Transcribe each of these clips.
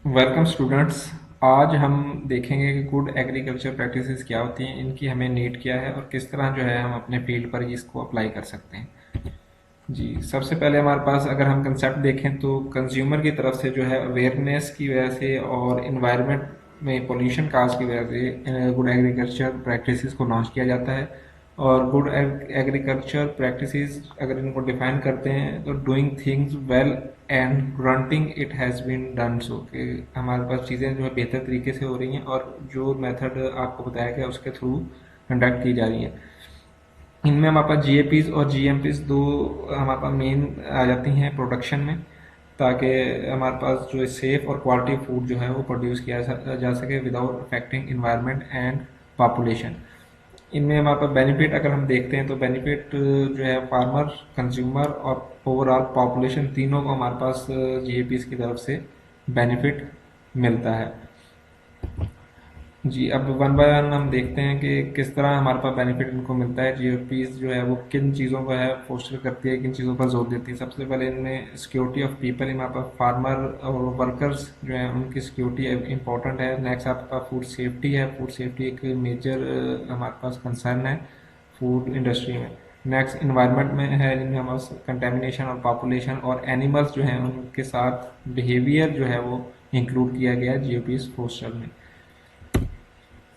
Welcome students. आज हम देखेंगे कि गुड एग्रीकल्चर प्रैक्टिसेस क्या होती हैं, इनकी हमें नीड क्या है और किस तरह जो है हम अपने फील्ड पर इसको अप्लाई कर सकते हैं। जी, सबसे पहले हमारे पास अगर हम कंसेप्ट देखें तो कंज्यूमर की तरफ से जो है अवेयरनेस की वजह से और इन्वायरमेंट में पोल्यूशन काज की वजह से गुड एग्रीकल्चर प्रैक्टिसेस को लॉन्च किया जाता है। और गुड एग्रीकल्चर प्रैक्टिसेस अगर इनको डिफाइन करते हैं तो doing things well and granting it has been done, so कि हमारे पास चीज़ें जो है बेहतर तरीके से हो रही हैं और जो मेथड आपको बताया गया उसके थ्रू कंडक्ट की जा रही हैं। इनमें हमारे पास जीएपीज और जीएमपीज दो हमारे पास मेन आ जाती हैं प्रोडक्शन में, ताकि हमारे पास जो सेफ और क्वालिटी फूड जो है वो प्रोड्यूस किया जा सके without affecting environment and population. इनमें हमारे पास बेनिफिट अगर हम देखते हैं तो बेनिफिट जो है फार्मर, कंज्यूमर और ओवरऑल पॉपुलेशन तीनों को हमारे पास जीएपीज की तरफ से बेनिफिट मिलता है। जी, अब वन बाय वन हम देखते हैं कि किस तरह हमारे पास बेनिफिट इनको मिलता है। जीओपीज जो है वो किन चीज़ों को है फोस्टर करती है, किन चीज़ों पर जोर देती है। सबसे पहले इनमें सिक्योरिटी ऑफ पीपल, हमारे पास फार्मर और वर्कर्स जो है उनकी सिक्योरिटी इंपॉर्टेंट है। नेक्स्ट आपके पास फूड सेफ्टी है। फूड सेफ्टी एक मेजर हमारे पास कंसर्न है फूड इंडस्ट्री में। नेक्स्ट इन्वायरमेंट में है, जिनमें हमारे पास कंटेमिनेशन और पॉपुलेशन और एनिमल्स जो हैं उनके साथ बिहेवियर जो है वो इंक्लूड किया गया है जीओपीज पोस्टर में।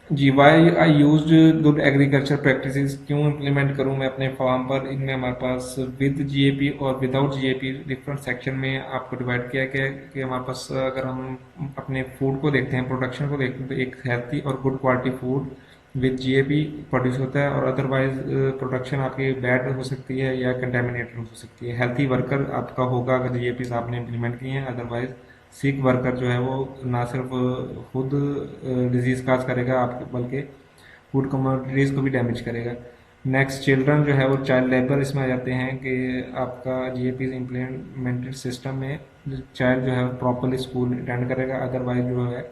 जी, वाई आई यूज गुड एग्रीकल्चर प्रैक्टिसेस, क्यों इम्प्लीमेंट करूं मैं अपने फार्म पर। इनमें हमारे पास विद जीएपी और विदाउट जीएपी डिफरेंट सेक्शन में आपको डिवाइड किया गया है कि हमारे पास अगर हम अपने फूड को देखते हैं, प्रोडक्शन को देखते हैं, तो एक हेल्थी और good quality food with GAP produce होता है और अदरवाइज प्रोडक्शन आपकी बैड हो सकती है या कंटेमिनेटेड हो सकती है। हेल्थी वर्कर आपका होगा अगर जीएपी आपने इम्प्लीमेंट किए हैं, अदरवाइज सिक वर्कर जो है वो ना सिर्फ खुद डिजीज काज करेगा आपके, बल्कि फूड कमोडिटीज को भी डैमेज करेगा। नेक्स्ट चिल्ड्रन जो है वो चाइल्ड लेबर इसमें आ जाते हैं कि आपका जीएपी इम्प्लीमेंटेड सिस्टम में चाइल्ड जो है प्रॉपरली स्कूल अटेंड करेगा, अदरवाइज जो है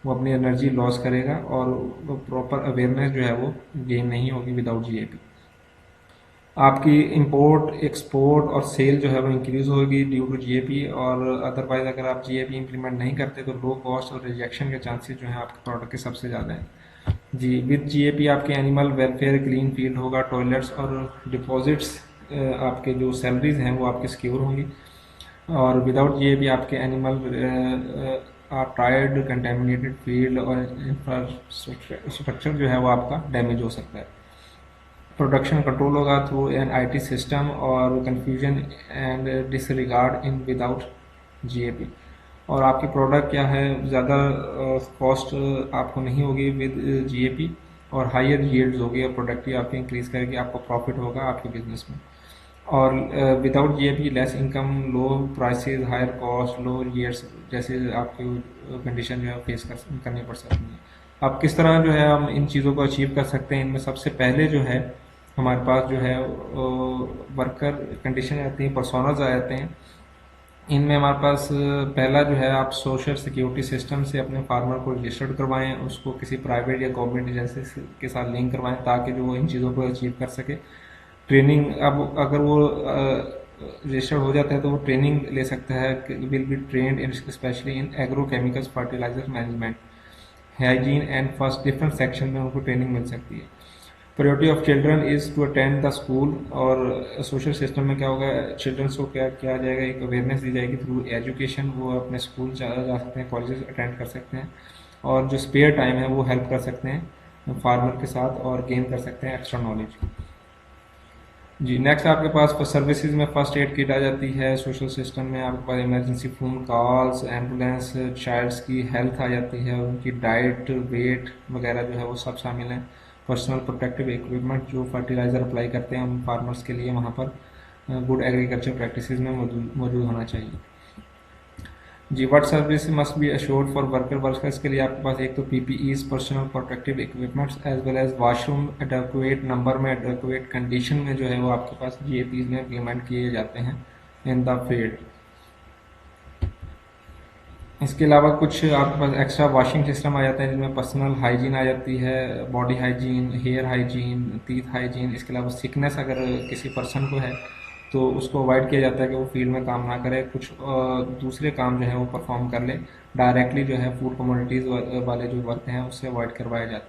वो अपनी एनर्जी लॉस करेगा और प्रॉपर अवेयरनेस जो है वो गेन नहीं होगी विदाउट जीएपी। आपकी इंपोर्ट, एक्सपोर्ट और सेल जो है वो इंक्रीज होगी ड्यू टू जीएपी। और अदरवाइज अगर आप जीएपी इंप्लीमेंट नहीं करते तो लो कॉस्ट और रिजेक्शन के चांसेस जो है आपके प्रोडक्ट के सबसे ज़्यादा हैं। जी, विद जीएपी आपके एनिमल वेलफेयर क्लीन फील्ड होगा, टॉयलेट्स और डिपॉजिट्स आपके जो सैलरीज हैं वो आपकी सिक्योर होंगी। और विदाउट जीएपी आपके एनिमल आप टायर्ड कंटेमिनेटेड फील्ड और इंफ्रास्ट्रक्चर जो है वो आपका डैमेज हो सकता है। प्रोडक्शन कंट्रोल होगा थ्रू एन आईटी सिस्टम और confusion and disregard in without GAP. और आपकी प्रोडक्ट क्या है, ज़्यादा कॉस्ट आपको नहीं होगी विद जीएपी और हायर यील्ड्स होगी और प्रोडक्टिव आपकी इंक्रीज करेगी, आपको प्रॉफिट होगा आपके बिजनेस में। और without GAP less income, low prices, higher cost, low yields जैसे आपकी कंडीशन जो है फेस करनी पड़ सकती है। अब किस तरह जो है हम इन चीज़ों को अचीव कर सकते हैं, इनमें सबसे पहले जो है हमारे पास जो है वर्कर कंडीशन आती हैं, पर्सोनाज आ जाते हैं। इनमें हमारे पास पहला जो है आप सोशल सिक्योरिटी सिस्टम से अपने फार्मर को रजिस्टर्ड करवाएं, उसको किसी प्राइवेट या गवर्नमेंट एजेंसी के साथ लिंक करवाएं ताकि जो वो इन चीज़ों को अचीव कर सके। ट्रेनिंग, अब अगर वो रजिस्टर्ड हो जाता है तो वो ट्रेनिंग ले सकता है, will be trained in specially in agro chemicals, fertiliser management, hygiene and first, different section में उनको ट्रेनिंग मिल सकती है। Priority of children is to attend the school. और सोशल सिस्टम में क्या होगा, चिल्ड्रंस को क्या किया जाएगा, एक अवेयरनेस दी जाएगी थ्रू एजुकेशन, वो अपने स्कूल जा सकते हैं, कॉलेजेस अटेंड कर सकते हैं और जो स्पेयर टाइम है वो हेल्प कर सकते हैं फार्मर के साथ और गेन कर सकते हैं एक्स्ट्रा नॉलेज। जी, नेक्स्ट आपके पास सर्विसेज में फर्स्ट एड किट आ जाती है। सोशल सिस्टम में आपके पास emergency phone calls, ambulance, childs की हेल्थ आ जाती है, उनकी डाइट, वेट वगैरह जो है वो सब शामिल हैं। पर्सनल प्रोटेक्टिव इक्विपमेंट जो फर्टिलाइज़र अप्लाई करते हैं हम फार्मर्स के लिए, वहाँ पर गुड एग्रीकल्चर प्रैक्टिसेस में मौजूद होना चाहिए। जी, what service must be assured for workers के लिए आपके पास एक तो PPEs, personal protective equipments, as well as washroom adequate number में, एडेक्वेट कंडीशन में जो है वो आपके पास जीएपीज में इम्प्लीमेंट किए जाते हैं इन द फील्ड। इसके अलावा कुछ आपके पास एक्स्ट्रा वॉशिंग सिस्टम आ जाते हैं जिनमें पर्सनल हाइजीन आ जाती है, body hygiene, hair hygiene, teeth hygiene. इसके अलावा सिकनेस अगर किसी पर्सन को है तो उसको अवॉइड किया जाता है कि वो फील्ड में काम ना करे, कुछ दूसरे काम जो है वो परफॉर्म कर ले। डायरेक्टली जो है फूड कमोडिटीज़ वाले जो वर्क हैं उससे अवॉइड करवाए जाते हैं।